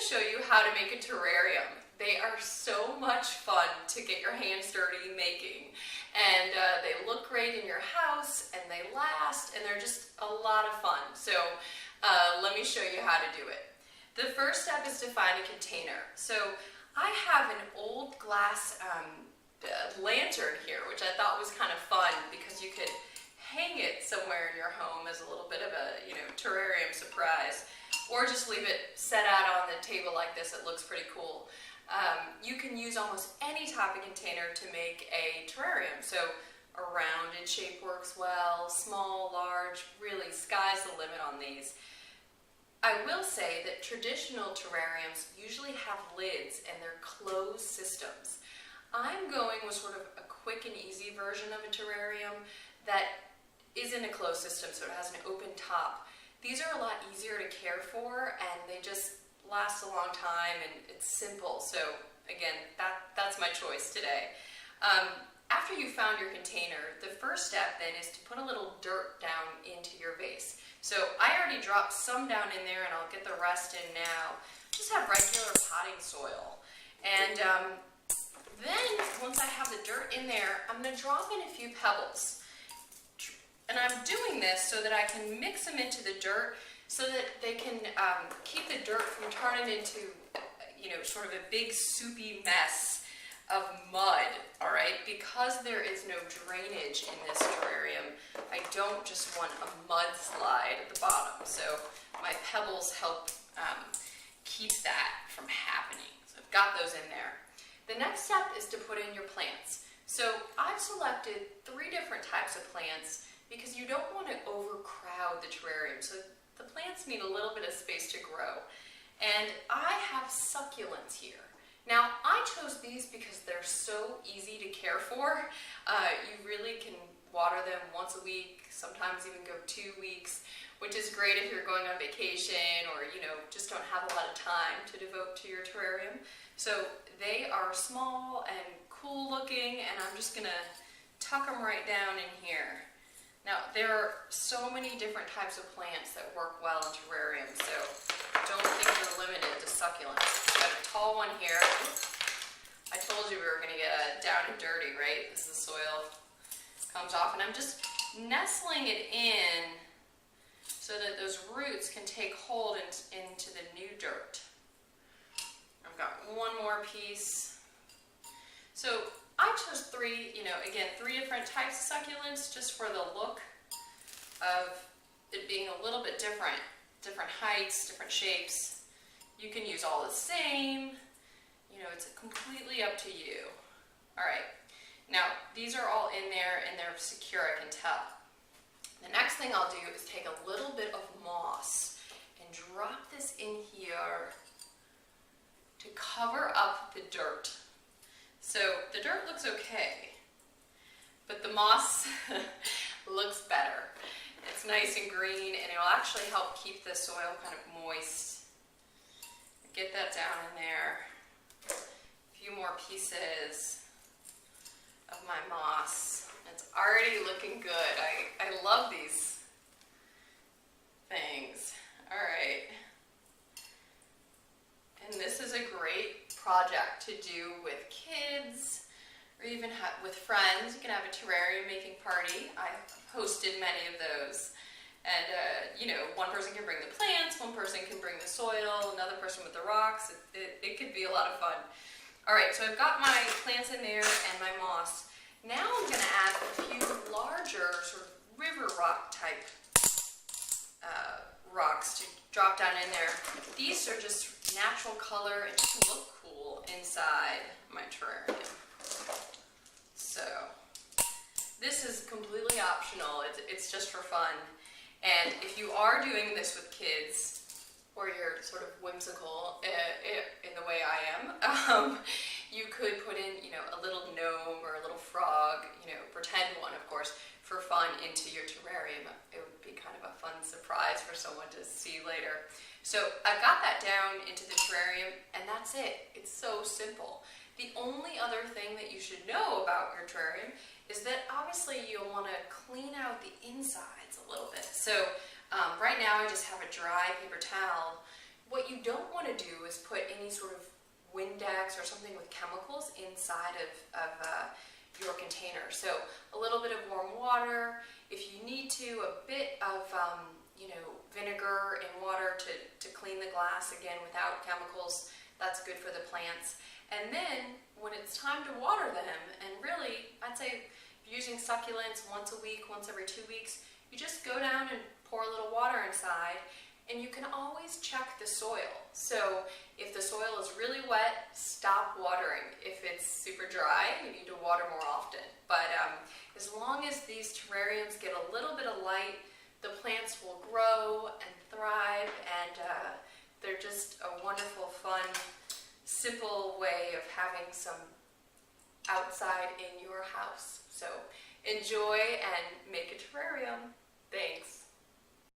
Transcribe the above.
show you how to make a terrarium. They are so much fun to get your hands dirty making, and they look great in your house, and they last, and they're just a lot of fun. So let me show you how to do it. The first step is to find a container. So I have an old glass lantern here, which I thought was kind of fun because you could hang it somewhere in your home as a little bit of a terrarium surprise, or just leave it set out on the table like this. It looks pretty cool. You can use almost any type of container to make a terrarium. So a rounded shape works well, small, large, really sky's the limit on these. I will say that traditional terrariums usually have lids and they're closed systems. I'm going with sort of a quick and easy version of a terrarium that isn't a closed system, so it has an open top. These are a lot easier to care for, and they just last a long time, and it's simple. So again, that's my choice today. After you found your container, the first step then is to put a little dirt down into your vase. So I already dropped some down in there, and I'll get the rest in now. Just have regular potting soil. And then once I have the dirt in there, I'm going to drop in a few pebbles. And I'm doing this so that I can mix them into the dirt so that they can keep the dirt from turning into, sort of a big soupy mess of mud, all right? Because there is no drainage in this terrarium, I don't just want a mudslide at the bottom. So my pebbles help keep that from happening. So I've got those in there. The next step is to put in your plants. So I've selected 3 different types of plants because you don't want to overcrowd the terrarium. So the plants need a little bit of space to grow. And I have succulents here. Now, I chose these because they're so easy to care for. You really can water them once a week, sometimes even go 2 weeks, which is great if you're going on vacation or, just don't have a lot of time to devote to your terrarium. So they are small and cool looking, and I'm just gonna tuck them right down in here. Now, there are so many different types of plants that work well in terrariums, so don't think you're limited to succulents. Got a tall one here. I told you we were going to get down and dirty, right? As the soil comes off, and I'm just nestling it in so that those roots can take hold into the new dirt. I've got one more piece. So I chose 3 different types of succulents just for the look of it being a little bit different heights, different shapes. You can use all the same, it's completely up to you. All right, now these are all in there and they're secure, I can tell. The next thing I'll do is take a little bit of moss and drop this in here to cover up the dirt. So the dirt looks okay, but the moss looks better. It's nice and green, and it'll actually help keep the soil kind of moist. Get that down in there. A few more pieces of my moss. It's already looking good. I love these things. All right. And this is a great project to do with kids, or even with friends. You can have a terrarium making party. I've hosted many of those. And, one person can bring the plants, one person can bring the soil, another person with the rocks. It could be a lot of fun. All right, so I've got my plants in there and my moss. Now I'm going to add a few larger sort of river rock type rocks to drop down in there. These are just natural color and just look cool inside my terrarium. So this is completely optional. It's just for fun. And if you are doing this with kids, or you're sort of whimsical in the way I am, you could put in, a little gnome or a little frog, pretend one, of course, for fun into your terrarium. It would be kind of a fun surprise for someone to see later. So I've got that down into the terrarium, and that's it. It's so simple. The only other thing that you should know about your terrarium is that obviously you'll want to clean out the insides a little bit. So right now I just have a dry paper towel What you don't want to do is put any sort of Windex or something with chemicals inside of your container. So a little bit of warm water, if you need to, a bit of vinegar and water to clean the glass, again without chemicals. That's good for the plants. And then when it's time to water them, and really I'd say if you're using succulents once a week, once every 2 weeks, you just go down and pour a little water inside, and you can always check the soil. So if the soil is really wet, stop watering. If it's super dry, you need to water more often. But as long as these terrariums get a little bit of light, the plants will grow and thrive, and they're just a wonderful, fun, simple way of having some outside in your house. So enjoy and make a terrarium. Thanks.